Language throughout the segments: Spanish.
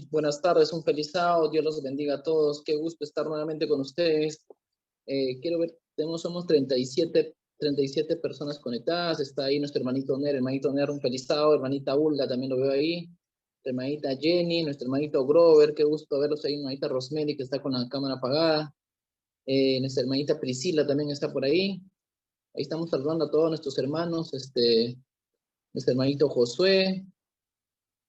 Buenas tardes, un feliz sábado. Dios los bendiga a todos. Qué gusto estar nuevamente con ustedes. Quiero ver, somos 37 personas conectadas. Está ahí nuestro hermanito Ner, un feliz sábado. Hermanita Ulda, también lo veo ahí. Hermanita Jenny, nuestro hermanito Grover, qué gusto verlos ahí. Hermanita Rosemary, que está con la cámara apagada. Nuestra hermanita Priscila también está por ahí. Ahí estamos saludando a todos nuestros hermanos. Nuestro hermanito Josué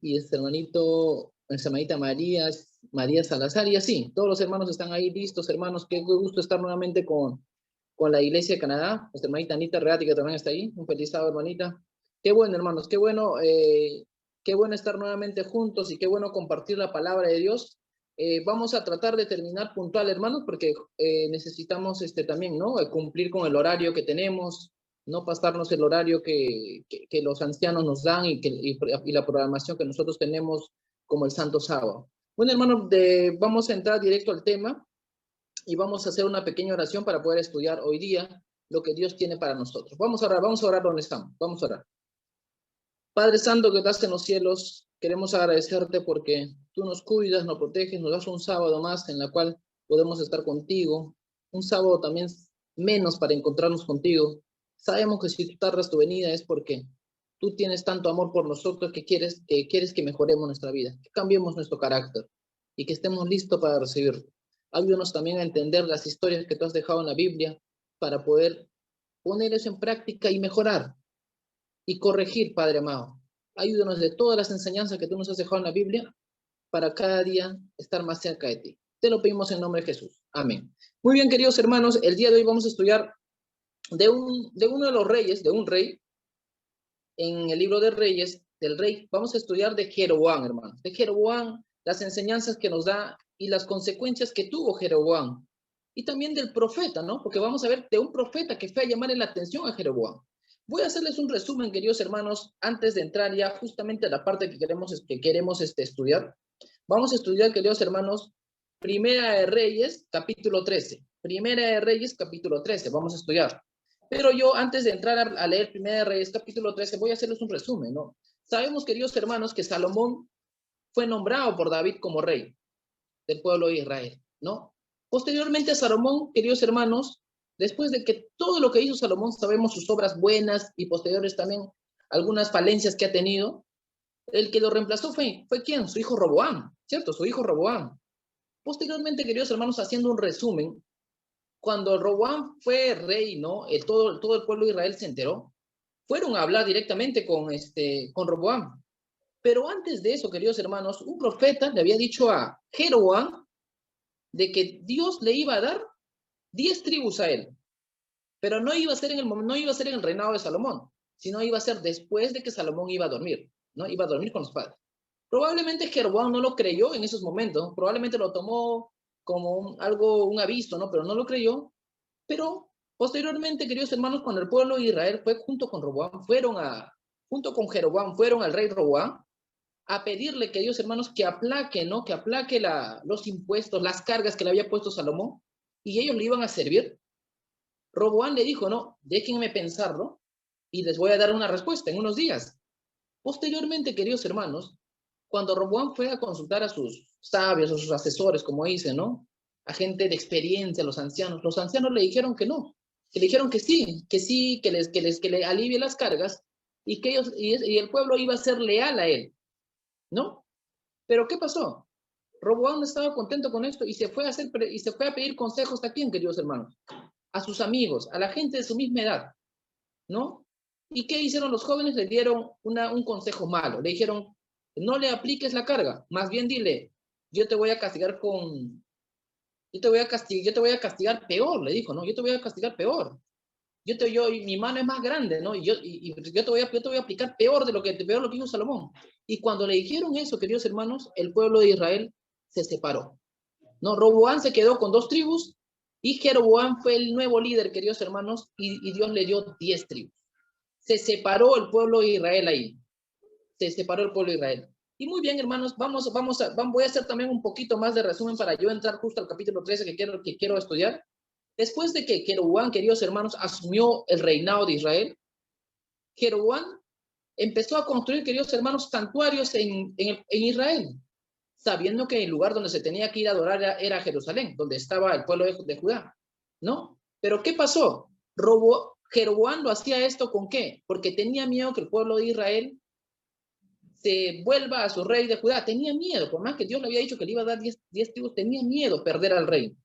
y nuestra hermanita María Salazar, y así, todos los hermanos están ahí listos, hermanos. Qué gusto estar nuevamente con la Iglesia de Canadá. Nuestra hermanita Anita Reati, que también está ahí. Un feliz sábado, hermanita. Qué bueno, hermanos, qué bueno estar nuevamente juntos y qué bueno compartir la palabra de Dios. Vamos a tratar de terminar puntual, hermanos, porque necesitamos también, ¿no? Cumplir con el horario que tenemos, no pasarnos el horario que los ancianos nos dan y la programación que nosotros tenemos como el Santo Sábado. Bueno, hermanos, vamos a entrar directo al tema y vamos a hacer una pequeña oración para poder estudiar hoy día lo que Dios tiene para nosotros. Vamos a orar donde estamos. Vamos a orar. Padre Santo que estás en los cielos, queremos agradecerte porque tú nos cuidas, nos proteges, nos das un sábado más en la cual podemos estar contigo, un sábado también menos para encontrarnos contigo. Sabemos que si tú tardas tu venida es porque tú tienes tanto amor por nosotros que quieres que mejoremos nuestra vida, que cambiemos nuestro carácter y que estemos listos para recibirlo. Ayúdanos también a entender las historias que tú has dejado en la Biblia para poder poner eso en práctica y mejorar y corregir, Padre amado. Ayúdanos de todas las enseñanzas que tú nos has dejado en la Biblia para cada día estar más cerca de ti. Te lo pedimos en nombre de Jesús. Amén. Muy bien, queridos hermanos, el día de hoy vamos a estudiar de uno de los reyes, de un rey, en el libro de Reyes, del rey. Vamos a estudiar de Jeroboam, hermanos. De Jeroboam, las enseñanzas que nos da y las consecuencias que tuvo Jeroboam. Y también del profeta, ¿no? Porque vamos a ver de un profeta que fue a llamarle la atención a Jeroboam. Voy a hacerles un resumen, queridos hermanos, antes de entrar ya justamente a la parte que queremos estudiar. Vamos a estudiar, queridos hermanos, Primera de Reyes, capítulo 13. Primera de Reyes, capítulo 13. Vamos a estudiar. Pero yo, antes de entrar a leer Primera de Reyes, capítulo 13, voy a hacerles un resumen, ¿no? Sabemos, queridos hermanos, que Salomón fue nombrado por David como rey del pueblo de Israel, ¿no? Posteriormente a Salomón, queridos hermanos, después de que todo lo que hizo Salomón, sabemos sus obras buenas y posteriores también algunas falencias que ha tenido, el que lo reemplazó fue ¿quién? Su hijo Roboam, ¿cierto? Su hijo Roboam. Posteriormente, queridos hermanos, haciendo un resumen, cuando Roboam fue rey, ¿no? Todo el pueblo de Israel se enteró, fueron a hablar directamente con Roboam. Pero antes de eso, queridos hermanos, un profeta le había dicho a Jeroboam de que Dios le iba a dar 10 tribus a él, pero no iba a ser en el reinado de Salomón, sino iba a ser después de que Salomón iba a dormir, ¿no? Iba a dormir con los padres. Probablemente Jeroboam no lo creyó en esos momentos, probablemente lo tomó como un aviso, ¿no? Pero no lo creyó. Pero posteriormente, queridos hermanos, cuando el pueblo de Israel fue junto con Jeroboam, fueron al rey Roboam a pedirle, queridos hermanos, que aplaque, ¿no? Que aplaque los impuestos, las cargas que le había puesto Salomón, y ellos le iban a servir. Roboam le dijo, no, déjenme pensarlo, y les voy a dar una respuesta en unos días. Posteriormente, queridos hermanos, cuando Roboam fue a consultar a sus sabios, a sus asesores, como dicen, ¿no? A gente de experiencia, los ancianos le dijeron que no, que le dijeron que sí, que le alivie las cargas y que y el pueblo iba a ser leal a él, ¿no? Pero ¿qué pasó? Roboam no estaba contento con esto y se fue a pedir consejos a quién, queridos hermanos, a sus amigos, a la gente de su misma edad, ¿no? ¿Y qué hicieron los jóvenes? Le dieron un consejo malo, le dijeron, no le apliques la carga, más bien dile, yo te voy a castigar yo te voy a castigar peor, le dijo, ¿no? Yo te voy a castigar peor. Mi mano es más grande, ¿no? Yo te voy a aplicar peor de lo que hizo Salomón. Y cuando le dijeron eso, queridos hermanos, el pueblo de Israel se separó, ¿no? Roboam se quedó con 2 tribus y Jeroboam fue el nuevo líder, queridos hermanos, y Dios le dio 10 tribus. Se separó el pueblo de Israel ahí. Se separó el pueblo de Israel. Y muy bien, hermanos, voy a hacer también un poquito más de resumen para yo entrar justo al capítulo 13 que quiero estudiar. Después de que Jeroboam, queridos hermanos, asumió el reinado de Israel, Jeroboam empezó a construir, queridos hermanos, santuarios en Israel. sabiendo que el lugar donde se tenía que ir a adorar era Jerusalén, donde estaba el pueblo de Judá, ¿no? Pero ¿qué pasó? Jeroboam lo hacía esto ¿con qué? Porque tenía miedo que el pueblo de Israel se vuelva a su rey de Judá. Tenía miedo, por más que Dios le había dicho que le iba a dar 10 tribus, tenía miedo perder al rey.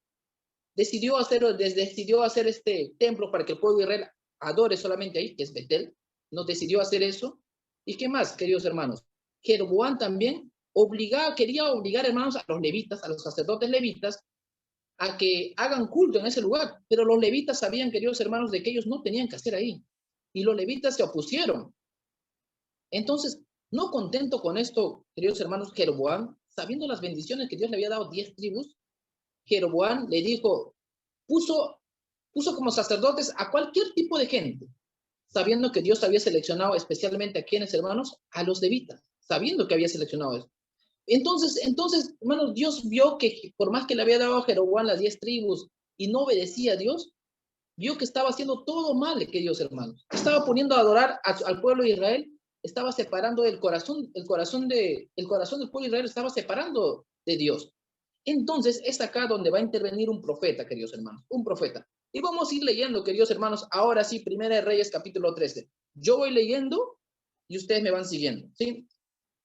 Decidió hacer este templo para que el pueblo de Israel adore solamente ahí, que es Betel. No decidió hacer eso. ¿Y qué más, queridos hermanos? Jeroboam también quería obligar, hermanos, a los levitas, a los sacerdotes levitas, a que hagan culto en ese lugar. Pero los levitas sabían, queridos hermanos, de que ellos no tenían que hacer ahí. Y los levitas se opusieron. Entonces, no contento con esto, queridos hermanos, Jeroboam, sabiendo las bendiciones que Dios le había dado 10 tribus, Jeroboam le dijo, puso como sacerdotes a cualquier tipo de gente, sabiendo que Dios había seleccionado especialmente a quienes, hermanos, a los levitas, sabiendo que había seleccionado eso. Entonces, hermanos, Dios vio que por más que le había dado a Jeroboam las 10 tribus y no obedecía a Dios, vio que estaba haciendo todo mal, queridos hermanos. Estaba poniendo a adorar al pueblo de Israel, estaba separando el corazón del pueblo de Israel, estaba separando de Dios. Entonces es acá donde va a intervenir un profeta, queridos hermanos, un profeta. Y vamos a ir leyendo, queridos hermanos, ahora sí, Primera de Reyes, capítulo 13. Yo voy leyendo y ustedes me van siguiendo, ¿sí?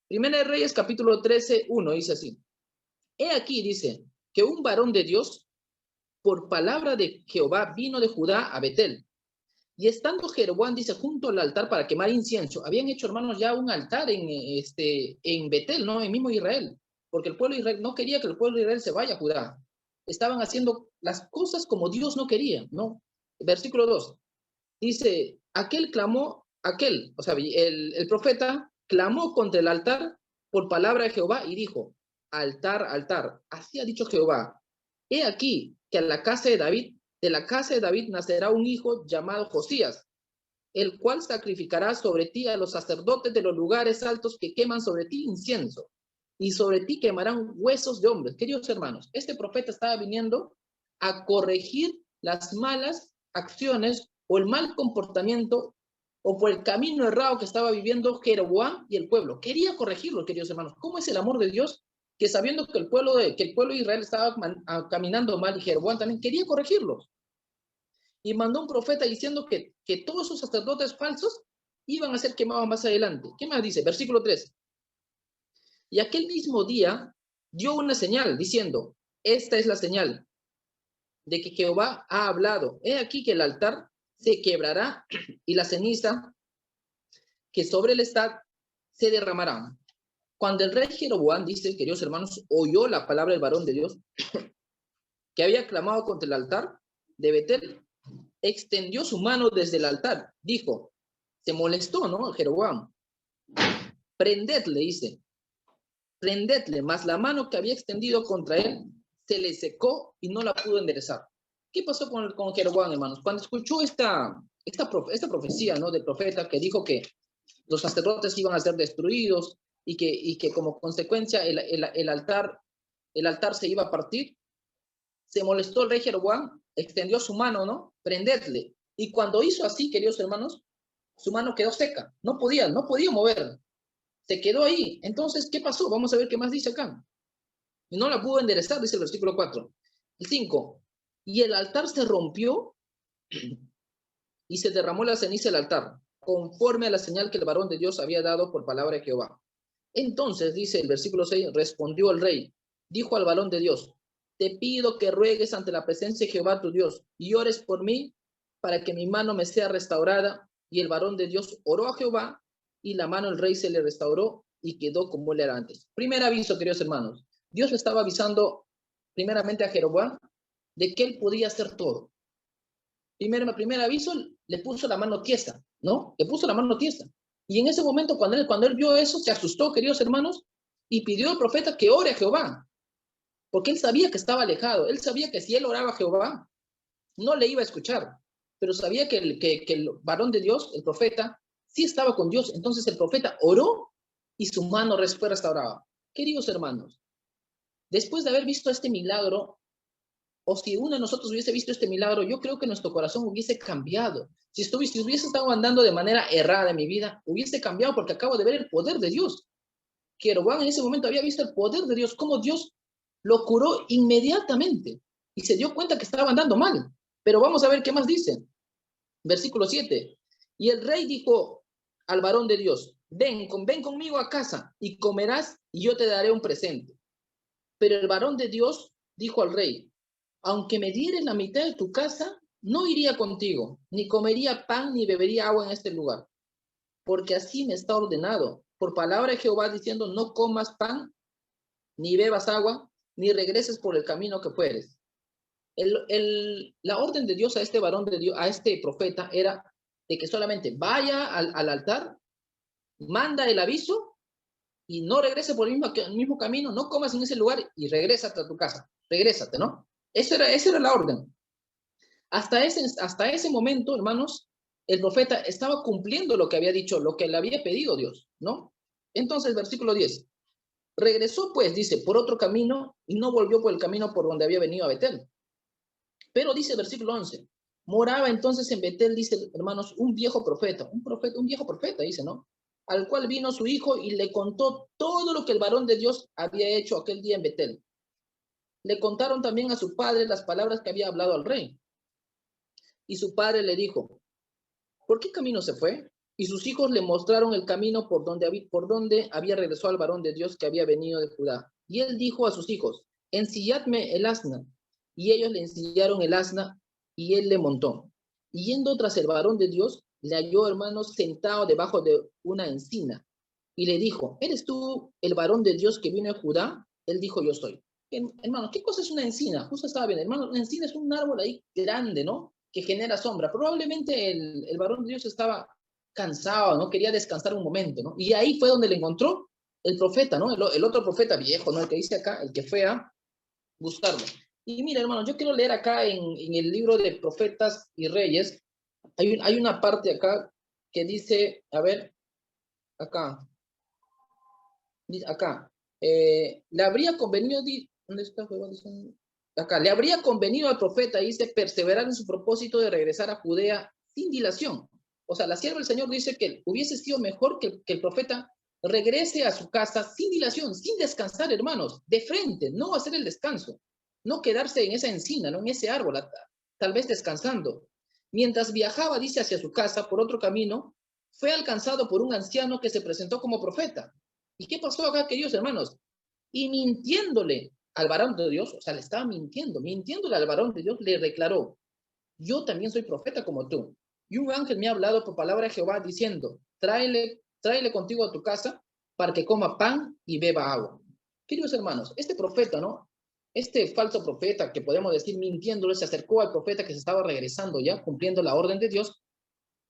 Primera de Reyes, capítulo 13, 1, dice así. He aquí, dice, que un varón de Dios, por palabra de Jehová, vino de Judá a Betel. Y estando Jeroboam, dice, junto al altar para quemar incienso, habían hecho, hermanos, ya un altar en Betel, ¿no? En mismo Israel, porque el pueblo de Israel no quería que el pueblo de Israel se vaya a Judá. Estaban haciendo las cosas como Dios no quería, ¿no? Versículo 2, dice, o sea, el profeta clamó contra el altar por palabra de Jehová y dijo, altar, altar, así ha dicho Jehová, he aquí que a la casa de la casa de David nacerá un hijo llamado Josías, el cual sacrificará sobre ti a los sacerdotes de los lugares altos que queman sobre ti incienso, y sobre ti quemarán huesos de hombres. Queridos hermanos, este profeta estaba viniendo a corregir las malas acciones o el mal comportamiento o por el camino errado que estaba viviendo Jeroboam y el pueblo. Quería corregirlo, queridos hermanos. ¿Cómo es el amor de Dios? Que sabiendo que el pueblo de Israel estaba caminando mal y Jeroboam también quería corregirlos. Y mandó un profeta diciendo que todos esos sacerdotes falsos iban a ser quemados más adelante. ¿Qué más dice? Versículo 3. Y aquel mismo día dio una señal diciendo, esta es la señal de que Jehová ha hablado. He aquí que el altar se quebrará y la ceniza que sobre él está se derramará. Cuando el rey Jeroboam, dice, queridos hermanos, oyó la palabra del varón de Dios que había clamado contra el altar de Betel, extendió su mano desde el altar. Dijo, se molestó, ¿no? Jeroboam. Prendedle, dice. Prendedle, mas la mano que había extendido contra él se le secó y no la pudo enderezar. ¿Qué pasó con Jeroboam, hermanos? Cuando escuchó esta profecía, ¿no? Del profeta que dijo que los sacerdotes iban a ser destruidos y que como consecuencia el altar se iba a partir, se molestó el rey Jeroboam, extendió su mano, ¿no? Prendedle. Y cuando hizo así, queridos hermanos, su mano quedó seca. No podía mover. Se quedó ahí. Entonces, ¿qué pasó? Vamos a ver qué más dice acá. Y no la pudo enderezar, dice el versículo 4. El 5. Y el altar se rompió y se derramó la ceniza del altar, conforme a la señal que el varón de Dios había dado por palabra de Jehová. Entonces, dice el versículo 6, respondió el rey, dijo al varón de Dios, te pido que ruegues ante la presencia de Jehová tu Dios y ores por mí para que mi mano me sea restaurada. Y el varón de Dios oró a Jehová y la mano del rey se le restauró y quedó como él era antes. Primer aviso, queridos hermanos. Dios le estaba avisando primeramente a Jeroboam de que él podía hacer todo. Primer aviso, le puso la mano tiesa, ¿no? Le puso la mano tiesa. Y en ese momento, cuando él vio eso, se asustó, queridos hermanos, y pidió al profeta que ore a Jehová. Porque él sabía que estaba alejado. Él sabía que si él oraba a Jehová, no le iba a escuchar. Pero sabía que el varón de Dios, el profeta, sí estaba con Dios. Entonces el profeta oró y su mano fue restaurada. Queridos hermanos, después de haber visto este milagro, o si uno de nosotros hubiese visto este milagro, yo creo que nuestro corazón hubiese cambiado. Si hubiese estado andando de manera errada en mi vida, hubiese cambiado porque acabo de ver el poder de Dios. Jeroboam en ese momento había visto el poder de Dios, cómo Dios lo curó inmediatamente y se dio cuenta que estaba andando mal. Pero vamos a ver qué más dice. Versículo 7. Y el rey dijo al varón de Dios, ven conmigo a casa y comerás y yo te daré un presente. Pero el varón de Dios dijo al rey, aunque me dieres la mitad de tu casa, no iría contigo, ni comería pan ni bebería agua en este lugar, porque así me está ordenado, por palabra de Jehová diciendo, no comas pan, ni bebas agua, ni regreses por el camino que fueres. La orden de Dios a este varón de Dios, a este profeta, era de que solamente vaya al altar, manda el aviso y no regrese por el mismo camino, no comas en ese lugar y regrésate a tu casa, regrésate, ¿no? Esa era la orden. Hasta ese momento, hermanos, el profeta estaba cumpliendo lo que había dicho, lo que le había pedido Dios, ¿no? Entonces, versículo 10. Regresó, pues, dice, por otro camino y no volvió por el camino por donde había venido a Betel. Pero dice versículo 11, moraba entonces en Betel, dice, hermanos, un viejo profeta, un viejo profeta, dice, ¿no? Al cual vino su hijo y le contó todo lo que el varón de Dios había hecho aquel día en Betel. Le contaron también a su padre las palabras que había hablado al rey. Y su padre le dijo, ¿por qué camino se fue? Y sus hijos le mostraron el camino por donde había regresado al varón de Dios que había venido de Judá. Y él dijo a sus hijos, ensilladme el asna. Y ellos le ensillaron el asna y él le montó. Y yendo tras el varón de Dios, le halló, hermanos, sentado debajo de una encina. Y le dijo, ¿eres tú el varón de Dios que vino de Judá? Él dijo, yo soy. Hermano, ¿qué cosa es una encina? Justo estaba bien, hermano, una encina es un árbol ahí grande, ¿no? Que genera sombra. Probablemente el varón de Dios estaba cansado, ¿no? Quería descansar un momento, ¿no? Y ahí fue donde le encontró el profeta, ¿no? El otro profeta viejo, ¿no? El que dice acá, el que fue a buscarlo. Y mira, hermano, yo quiero leer acá en el libro de Profetas y Reyes, hay una parte acá que dice, a ver, acá, acá, le habría convenido, ¿dónde está? Acá, le habría convenido al profeta, dice, perseverar en su propósito de regresar a Judea sin dilación. O sea, la sierva del Señor dice que hubiese sido mejor que el profeta regrese a su casa sin dilación, sin descansar, hermanos, de frente, no hacer el descanso, no quedarse en esa encina, ¿no? En ese árbol, tal vez descansando. Mientras viajaba, dice, hacia su casa por otro camino, fue alcanzado por un anciano que se presentó como profeta. ¿Y qué pasó acá, queridos hermanos? Y mintiéndole al varón de Dios, o sea, le estaba mintiéndole al varón de Dios, le declaró, yo también soy profeta como tú. Y un ángel me ha hablado por palabra de Jehová diciendo, tráele contigo a tu casa para que coma pan y beba agua. Queridos hermanos, este profeta, ¿no? Este falso profeta, que podemos decir mintiéndole, se acercó al profeta que se estaba regresando ya, cumpliendo la orden de Dios,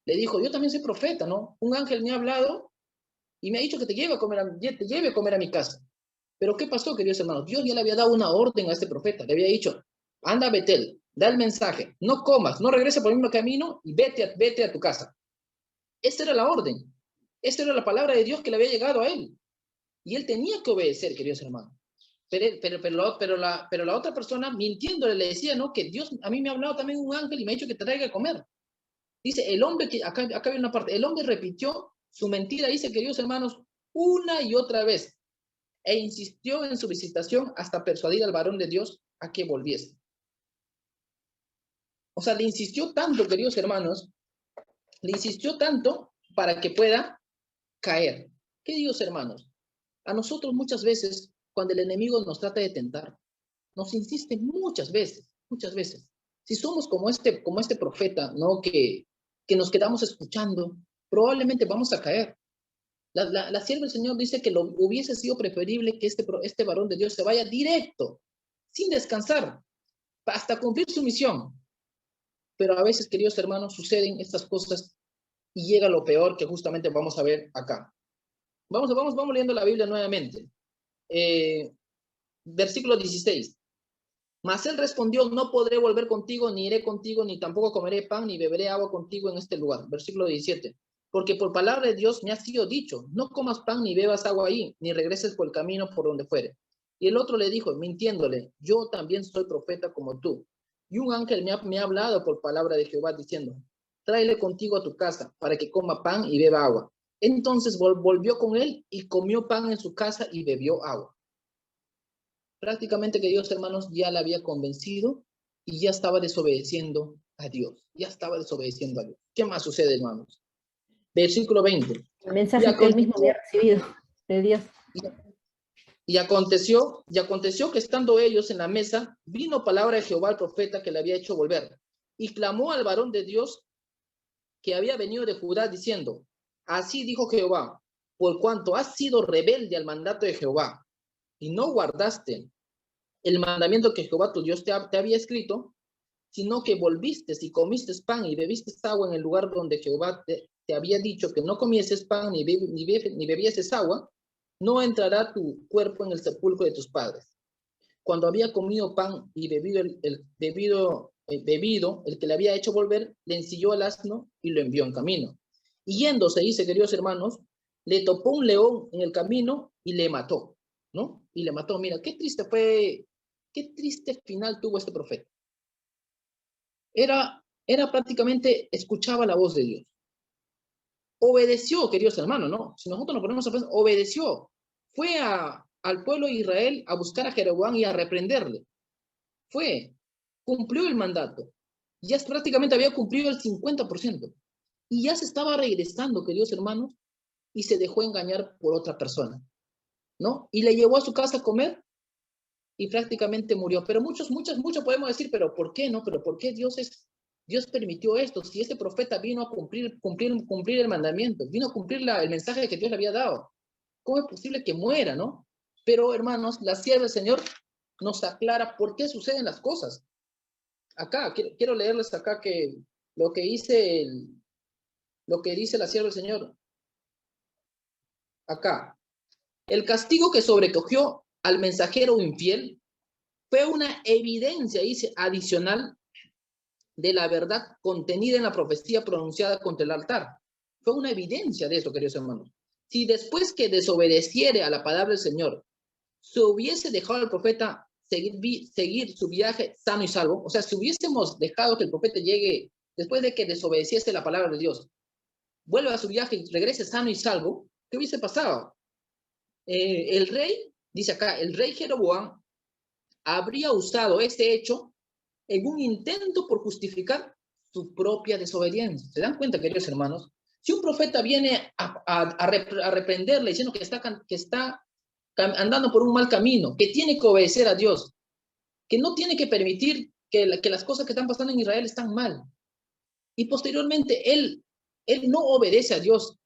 le dijo, yo también soy profeta, ¿no? Un ángel me ha hablado y me ha dicho que te lleve a comer a mi casa. Pero ¿qué pasó, queridos hermanos? Dios ya le había dado una orden a este profeta. Le había dicho, anda a Betel, da el mensaje, no comas, no regreses por el mismo camino y vete a tu casa. Esta era la orden. Esta era la palabra de Dios que le había llegado a él. Y él tenía que obedecer, queridos hermanos. Pero la otra persona, mintiéndole, le decía, ¿no? Que Dios, a mí me ha hablado también un ángel y me ha dicho que te traiga a comer. Dice, el hombre, acá hay una parte, el hombre repitió su mentira, dice, queridos hermanos, una y otra vez e insistió en su visitación hasta persuadir al varón de Dios a que volviese. O sea, le insistió tanto, queridos hermanos, le insistió tanto para que pueda caer. Queridos hermanos, a nosotros muchas veces, cuando el enemigo nos trata de tentar, nos insiste muchas veces. Si somos como este profeta, ¿no? Que nos quedamos escuchando, probablemente vamos a caer. La sierva del Señor dice que lo hubiese sido preferible que este varón de Dios se vaya directo, sin descansar, hasta cumplir su misión. Pero a veces, queridos hermanos, suceden estas cosas y llega lo peor que justamente vamos a ver acá. Vamos leyendo la Biblia nuevamente. Versículo 16. Mas él respondió, no podré volver contigo, ni iré contigo, ni tampoco comeré pan, ni beberé agua contigo en este lugar. Versículo 17. Porque por palabra de Dios me ha sido dicho, no comas pan ni bebas agua ahí, ni regreses por el camino por donde fuere. Y el otro le dijo, mintiéndole, yo también soy profeta como tú. Y un ángel me ha hablado por palabra de Jehová diciendo, tráele contigo a tu casa para que coma pan y beba agua. Entonces volvió con él y comió pan en su casa y bebió agua. Prácticamente, queridos hermanos, ya la había convencido y ya estaba desobedeciendo a Dios. Ya estaba desobedeciendo a Dios. ¿Qué más sucede, hermanos? Versículo 20. El mensaje que él mismo había recibido de Dios. Y aconteció que estando ellos en la mesa, vino palabra de Jehová al profeta que le había hecho volver. Y clamó al varón de Dios que había venido de Judá, diciendo, así dijo Jehová, por cuanto has sido rebelde al mandato de Jehová, y no guardaste el mandamiento que Jehová tu Dios te había escrito, sino que volviste y comiste pan y bebiste agua en el lugar donde Jehová te había dicho que no comieses pan ni bebieses agua, no entrará tu cuerpo en el sepulcro de tus padres. Cuando había comido pan y bebido el que le había hecho volver, le ensilló al asno y lo envió en camino. Y yéndose, dice, queridos hermanos, le topó un león en el camino y le mató, ¿no? Y le mató. Mira, qué triste final tuvo este profeta. Era prácticamente, escuchaba la voz de Dios. Obedeció, queridos hermanos, ¿no? Si nosotros nos ponemos a pensar, obedeció. Fue al pueblo de Israel a buscar a Jeroboam y a reprenderle. Cumplió el mandato. Ya prácticamente había cumplido el 50%. Y ya se estaba regresando, queridos hermanos, y se dejó engañar por otra persona, ¿no? Y le llevó a su casa a comer y prácticamente murió. Pero muchos podemos decir, pero ¿por qué no? ¿Pero por qué Dios permitió esto? Si este profeta vino a cumplir el mandamiento, vino a cumplir el mensaje que Dios le había dado. ¿Cómo es posible que muera, no? Pero, hermanos, la sierva del Señor nos aclara por qué suceden las cosas. Acá, quiero leerles acá que lo que dice la sierva del Señor. Acá. El castigo que sobrecogió al mensajero infiel fue una evidencia, dice, adicional de la verdad contenida en la profecía pronunciada contra el altar. Fue una evidencia de eso, queridos hermanos. Si después que desobedeciere a la palabra del Señor, se hubiese dejado al profeta seguir su viaje sano y salvo, o sea, si hubiésemos dejado que el profeta llegue después de que desobedeciese la palabra de Dios, vuelva a su viaje y regrese sano y salvo, ¿qué hubiese pasado? El rey, dice acá, el rey Jeroboam habría usado este hecho en un intento por justificar su propia desobediencia. ¿Se dan cuenta, queridos hermanos? Si un profeta viene a reprenderle diciendo que está andando por un mal camino, que tiene que obedecer a Dios, que no tiene que permitir que las cosas que están pasando en Israel están mal, y posteriormente él no obedece a Dios,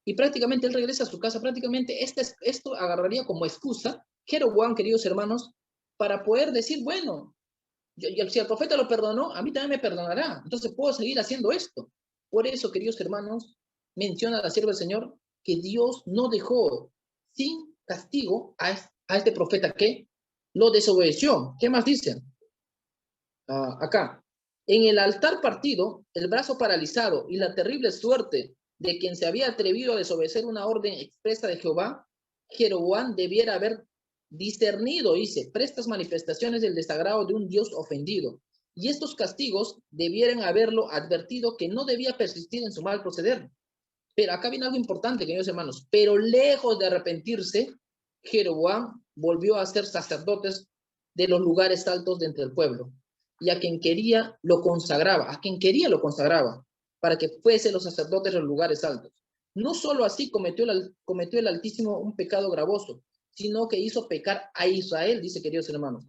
y prácticamente él regresa a su casa, prácticamente esto agarraría como excusa Jeroboam, queridos hermanos, para poder decir, bueno, si el profeta lo perdonó, a mí también me perdonará. Entonces puedo seguir haciendo esto. Por eso, queridos hermanos, menciona la sierva del Señor que Dios no dejó sin castigo a este profeta que lo desobedeció. ¿Qué más dice? Acá. En el altar partido, el brazo paralizado y la terrible suerte de quien se había atrevido a desobedecer una orden expresa de Jehová, Jeroboam debiera haber discernido, dice, prestas manifestaciones del desagrado de un Dios ofendido. Y estos castigos debieran haberlo advertido que no debía persistir en su mal proceder. Pero acá viene algo importante, queridos hermanos. Pero lejos de arrepentirse, Jeroboam volvió a ser sacerdotes de los lugares altos de entre el pueblo. Y a quien quería lo consagraba, para que fuese los sacerdotes de los lugares altos. No solo así cometió el Altísimo un pecado gravoso, sino que hizo pecar a Israel, dice, queridos hermanos.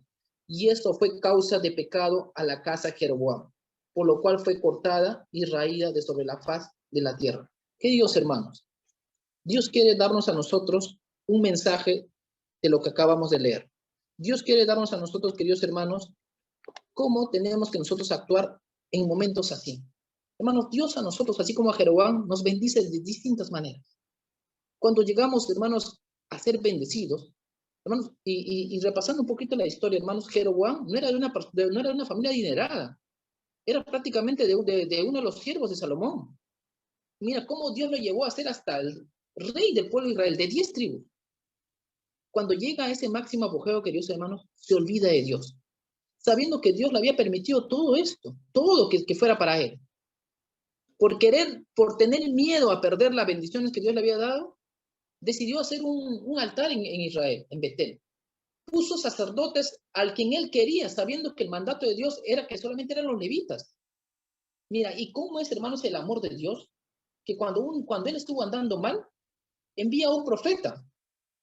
Y esto fue causa de pecado a la casa de Jeroboam, por lo cual fue cortada y raída de sobre la faz de la tierra. Queridos hermanos, Dios quiere darnos a nosotros un mensaje de lo que acabamos de leer. Dios quiere darnos a nosotros, queridos hermanos, cómo tenemos que nosotros actuar en momentos así. Hermanos, Dios a nosotros, así como a Jeroboam, nos bendice de distintas maneras. Cuando llegamos, hermanos, a ser bendecidos, hermanos, y repasando un poquito la historia, hermanos, Jeroboam no era de una familia adinerada, era prácticamente de uno de los siervos de Salomón. Mira cómo Dios lo llevó a ser hasta el rey del pueblo de Israel, de 10 tribus. Cuando llega a ese máximo apogeo, queridos hermanos, se olvida de Dios, sabiendo que Dios le había permitido todo esto, todo que fuera para él. por tener miedo a perder las bendiciones que Dios le había dado, decidió hacer un altar en Israel, en Betel. Puso sacerdotes al quien él quería, sabiendo que el mandato de Dios era que solamente eran los levitas. Mira, ¿y cómo es, hermanos, el amor de Dios? Que cuando él estuvo andando mal, envía a un profeta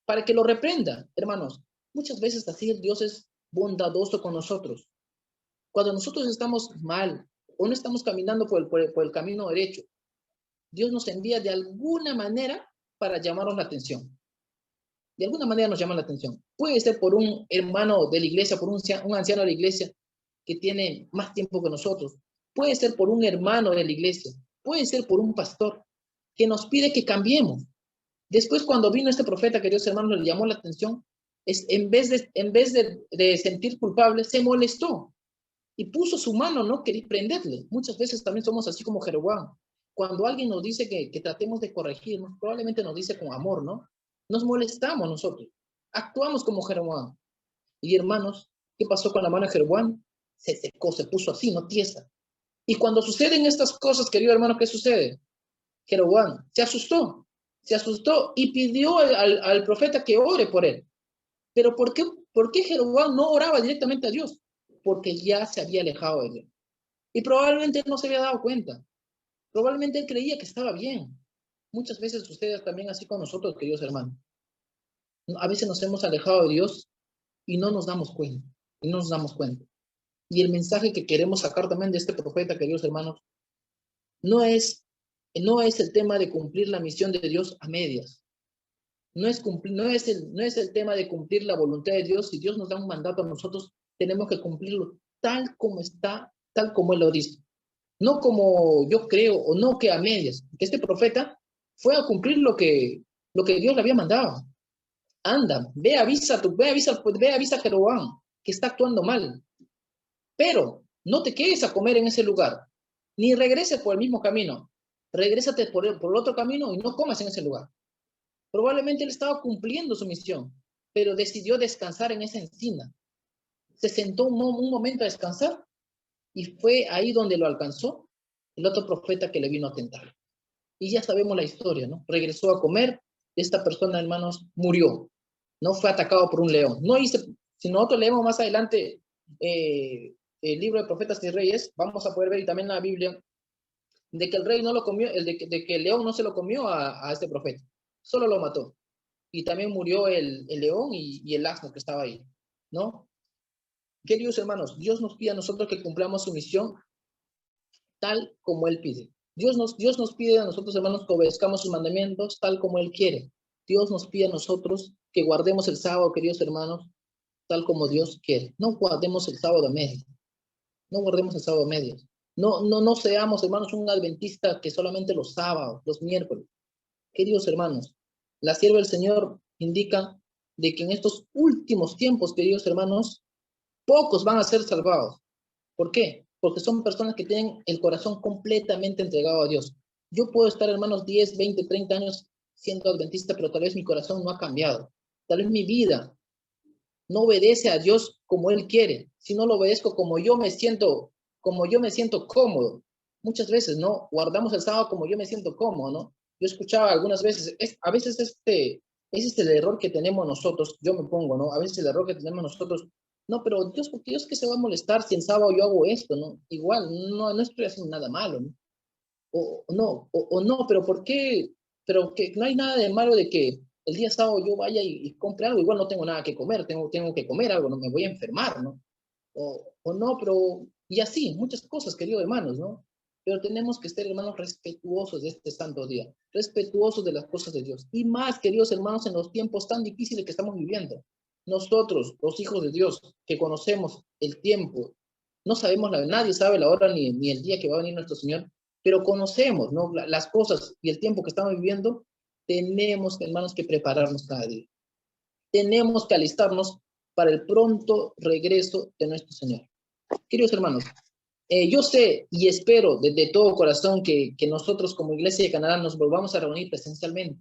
para que lo reprenda, hermanos. Muchas veces así Dios es bondadoso con nosotros. Cuando nosotros estamos mal o no estamos caminando por el camino derecho, Dios nos envía de alguna manera para llamarnos la atención. De alguna manera nos llama la atención. Puede ser por un hermano de la iglesia, por un anciano de la iglesia que tiene más tiempo que nosotros. Puede ser por un hermano de la iglesia. Puede ser por un pastor que nos pide que cambiemos. Después, cuando vino este profeta, queridos hermanos, le llamó la atención, en vez de sentir culpable, se molestó y puso su mano, no quería prenderle. Muchas veces también somos así como Jeroboam. Cuando alguien nos dice que tratemos de corregirnos, probablemente nos dice con amor, ¿no? Nos molestamos nosotros, actuamos como Jeroboam. Y hermanos, ¿qué pasó con la mano de Jeroboam? Se secó, se puso así, no tiesa. Y cuando suceden estas cosas, querido hermano, ¿qué sucede? Jeroboam se asustó y pidió al profeta que ore por él. Pero ¿por qué Jeroboam no oraba directamente a Dios? Porque ya se había alejado de Dios. Y probablemente él no se había dado cuenta. Probablemente él creía que estaba bien. Muchas veces sucede también así con nosotros, queridos hermanos. A veces nos hemos alejado de Dios y no nos damos cuenta. Y no nos damos cuenta. Y el mensaje que queremos sacar también de este profeta, queridos hermanos, no es el tema de cumplir la misión de Dios a medias. No es el tema de cumplir la voluntad de Dios. Si Dios nos da un mandato a nosotros, tenemos que cumplirlo tal como está, tal como Él lo dice. No como yo creo o no que a medias. Que este profeta fue a cumplir lo que Dios le había mandado. Anda, ve avisa a Jeroboam que está actuando mal. Pero no te quedes a comer en ese lugar, ni regreses por el mismo camino. Regrésate por el otro camino y no comas en ese lugar. Probablemente él estaba cumpliendo su misión, pero decidió descansar en esa encina. Se sentó un momento a descansar y fue ahí donde lo alcanzó el otro profeta que le vino a tentar. Y ya sabemos la historia, ¿no? Regresó a comer, esta persona, hermanos, murió. No fue atacado por un león. Si nosotros leemos más adelante el libro de Profetas y Reyes, vamos a poder ver y también en la Biblia de que el rey no lo comió, de que el león no se lo comió a este profeta, solo lo mató. Y también murió el león y el asno que estaba ahí, ¿no? Queridos hermanos, Dios nos pide a nosotros que cumplamos su misión tal como Él pide. Dios nos pide a nosotros, hermanos, que obedezcamos sus mandamientos tal como Él quiere. Dios nos pide a nosotros que guardemos el sábado, queridos hermanos, tal como Dios quiere. No guardemos el sábado a medias. No guardemos el sábado a medias. No seamos, hermanos, un adventista que solamente los sábados, los miércoles. Queridos hermanos, la sierva del Señor indica de que en estos últimos tiempos, queridos hermanos, pocos van a ser salvados. ¿Por qué? Porque son personas que tienen el corazón completamente entregado a Dios. Yo puedo estar, hermanos, 10, 20, 30 años siendo adventista, pero tal vez mi corazón no ha cambiado. Tal vez mi vida no obedece a Dios como Él quiere, sino lo obedezco como yo me siento cómodo. Muchas veces, ¿no? Guardamos el sábado como yo me siento cómodo, ¿no? Yo escuchaba algunas veces, a veces ese es el error que tenemos nosotros, yo me pongo, ¿no? A veces el error que tenemos nosotros, no, pero Dios, ¿por qué Dios que se va a molestar si en sábado yo hago esto, ¿no? Igual, no estoy haciendo nada malo, ¿no? O no, pero ¿por qué? Pero que no hay nada de malo de que el día sábado yo vaya y compre algo, igual no tengo nada que comer, tengo que comer algo, no me voy a enfermar, ¿no? O no, pero, y así, muchas cosas, queridos hermanos, ¿no? Pero tenemos que ser, hermanos, respetuosos de este santo día, respetuosos de las cosas de Dios. Y más, queridos hermanos, en los tiempos tan difíciles que estamos viviendo. Nosotros, los hijos de Dios, que conocemos el tiempo, no sabemos, nadie sabe la hora ni el día que va a venir nuestro Señor, pero conocemos, ¿no? Las cosas y el tiempo que estamos viviendo, tenemos, hermanos, que prepararnos cada día. Tenemos que alistarnos para el pronto regreso de nuestro Señor. Queridos hermanos, yo sé y espero de todo corazón que nosotros como Iglesia de Canadá nos volvamos a reunir presencialmente.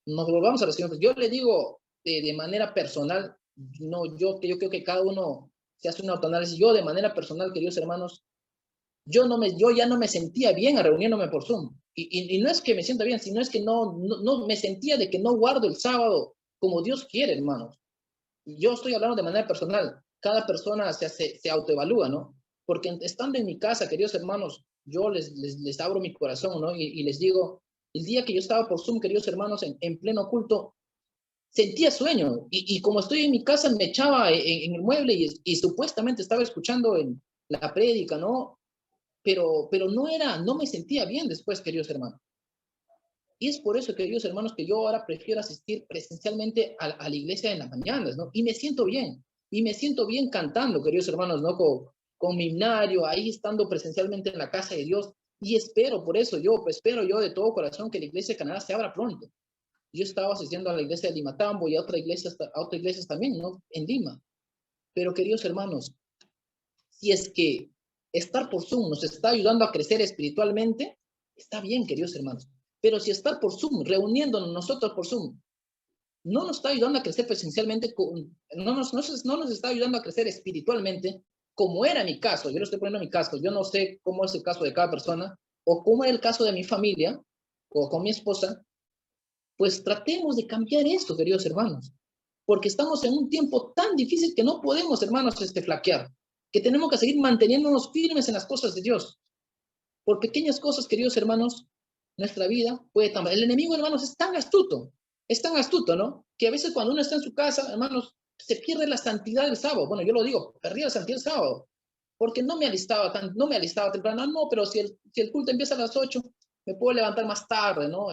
Nos volvamos a reunir. Yo le digo de manera personal, no, yo creo que cada uno se hace una autoanálisis. Yo de manera personal, queridos hermanos, yo ya no me sentía bien reuniéndome por Zoom. Y no es que me sienta bien, sino es que no me sentía de que no guardo el sábado como Dios quiere, hermanos. Yo estoy hablando de manera personal. Cada persona se autoevalúa, ¿no? Porque estando en mi casa, queridos hermanos, yo les abro mi corazón, ¿no? Y les digo, el día que yo estaba por Zoom, queridos hermanos, en pleno culto, sentía sueño. Y como estoy en mi casa, me echaba en el mueble y supuestamente estaba escuchando en la prédica, ¿no? Pero no me sentía bien después, queridos hermanos. Y es por eso, queridos hermanos, que yo ahora prefiero asistir presencialmente a la iglesia en las mañanas, ¿no? Y me siento bien. Y me siento bien cantando, queridos hermanos, ¿no? Con mi himnario, ahí estando presencialmente en la casa de Dios. Y espero, por eso espero yo de todo corazón que la iglesia de Canadá se abra pronto. Yo estaba asistiendo a la iglesia de Limatambo y a otras iglesias también, ¿no? En Lima. Pero, queridos hermanos, si es que estar por Zoom nos está ayudando a crecer espiritualmente, está bien, queridos hermanos. Pero si estar por Zoom, reuniéndonos nosotros por Zoom, no nos está ayudando a crecer presencialmente, no nos está ayudando a crecer espiritualmente, como era mi caso. Yo lo estoy poniendo en mi caso. Yo no sé cómo es el caso de cada persona, o cómo es el caso de mi familia, o con mi esposa. Pues tratemos de cambiar esto, queridos hermanos. Porque estamos en un tiempo tan difícil que no podemos, hermanos, flaquear. Que tenemos que seguir manteniéndonos firmes en las cosas de Dios. Por pequeñas cosas, queridos hermanos, nuestra vida puede tambalear. El enemigo, hermanos, es tan astuto, ¿no? Que a veces cuando uno está en su casa, hermanos, se pierde la santidad del sábado. Bueno, yo lo digo, perdí la santidad del sábado, porque no me alistaba temprano. No, pero si el culto empieza a las 8, me puedo levantar más tarde, ¿no?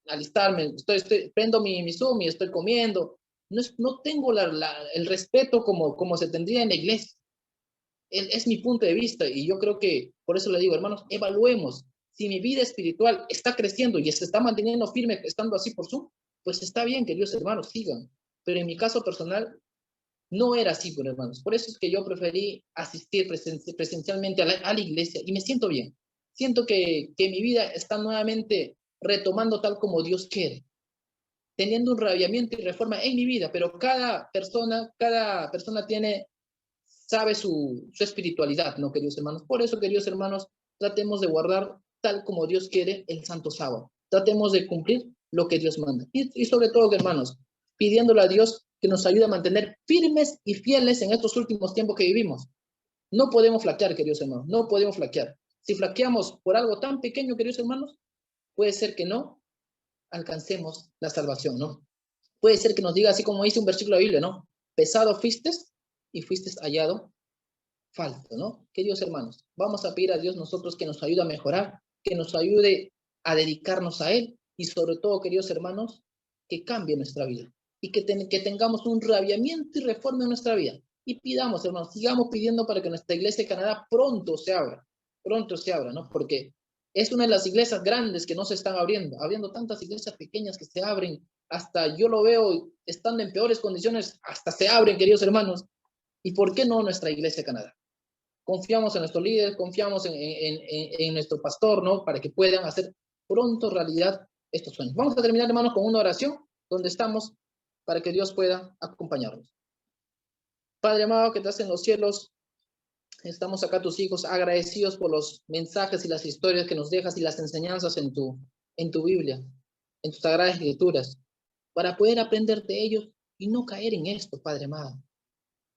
Alistarme, prendo mi Zoom y estoy comiendo. No tengo el respeto como se tendría en la iglesia. Es mi punto de vista y yo creo que, por eso le digo, hermanos, evaluemos. Si mi vida espiritual está creciendo y se está manteniendo firme estando así por Zoom, pues está bien, queridos hermanos, sigan. Pero en mi caso personal, no era así, pues, hermanos. Por eso es que yo preferí asistir presencialmente a la iglesia y me siento bien. Siento que mi vida está nuevamente retomando tal como Dios quiere, teniendo un rabiamiento y reforma en mi vida, pero cada persona sabe su espiritualidad, ¿no, queridos hermanos? Por eso, queridos hermanos, tratemos de guardar tal como Dios quiere el santo sábado. Tratemos de cumplir lo que Dios manda. Y sobre todo, hermanos, pidiéndole a Dios que nos ayude a mantener firmes y fieles en estos últimos tiempos que vivimos. No podemos flaquear, queridos hermanos, no podemos flaquear. Si flaqueamos por algo tan pequeño, queridos hermanos, puede ser que no alcancemos la salvación, ¿no? Puede ser que nos diga, así como dice un versículo de la Biblia, ¿no? Pesado fuiste y fuiste hallado falto, ¿no? Queridos hermanos, vamos a pedir a Dios nosotros que nos ayude a mejorar, que nos ayude a dedicarnos a Él y sobre todo, queridos hermanos, que cambie nuestra vida y que tengamos un rabiamiento y reforma en nuestra vida. Y pidamos, hermanos, sigamos pidiendo para que nuestra iglesia de Canadá pronto se abra, ¿no? Porque es una de las iglesias grandes que no se están abriendo tantas iglesias pequeñas que se abren, hasta yo lo veo estando en peores condiciones, hasta se abren, queridos hermanos. ¿Y por qué no nuestra iglesia de Canadá? Confiamos en nuestro líder, confiamos en nuestro pastor, ¿no? Para que puedan hacer pronto realidad estos sueños. Vamos a terminar, hermanos, con una oración donde estamos para que Dios pueda acompañarnos. Padre amado que estás en los cielos, estamos acá tus hijos agradecidos por los mensajes y las historias que nos dejas y las enseñanzas en tu Biblia, en tus sagradas escrituras, para poder aprender de ellos y no caer en esto, Padre amado.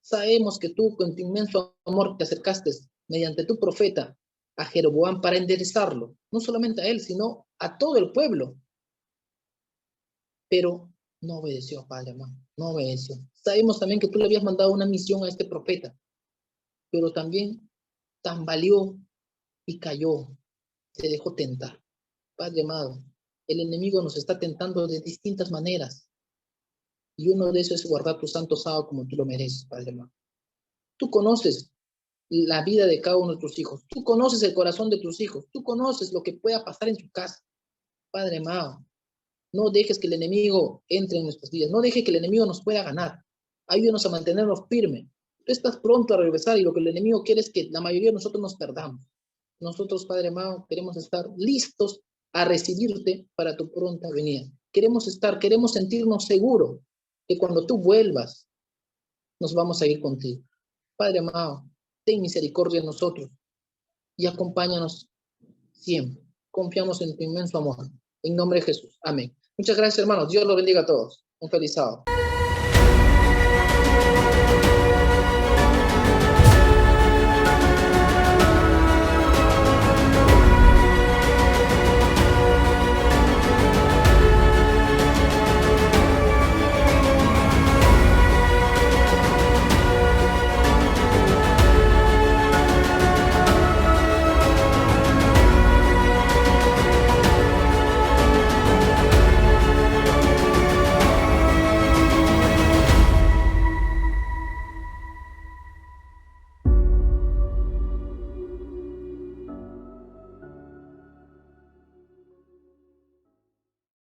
Sabemos que tú, con tu inmenso amor, te acercaste mediante tu profeta a Jeroboam para enderezarlo, no solamente a él, sino a todo el pueblo. Pero no obedeció, Padre amado, no obedeció. Sabemos también que tú le habías mandado una misión a este profeta, pero también tambaleó y cayó, se dejó tentar. Padre amado, el enemigo nos está tentando de distintas maneras, y uno de esos es guardar tu santo sábado como tú lo mereces, Padre amado. Tú conoces la vida de cada uno de tus hijos. Tú conoces el corazón de tus hijos. Tú conoces lo que pueda pasar en su casa. Padre amado, no dejes que el enemigo entre en nuestras vidas. No dejes que el enemigo nos pueda ganar. Ayúdanos a mantenernos firmes. Tú estás pronto a regresar y lo que el enemigo quiere es que la mayoría de nosotros nos perdamos. Nosotros, Padre amado, queremos estar listos a recibirte para tu pronta venida. Queremos sentirnos seguros que cuando tú vuelvas, nos vamos a ir contigo. Padre amado, ten misericordia de nosotros. y acompáñanos siempre. Confiamos en tu inmenso amor. En nombre de Jesús. Amén. Muchas gracias, hermanos. Dios los bendiga a todos. Un feliz sábado.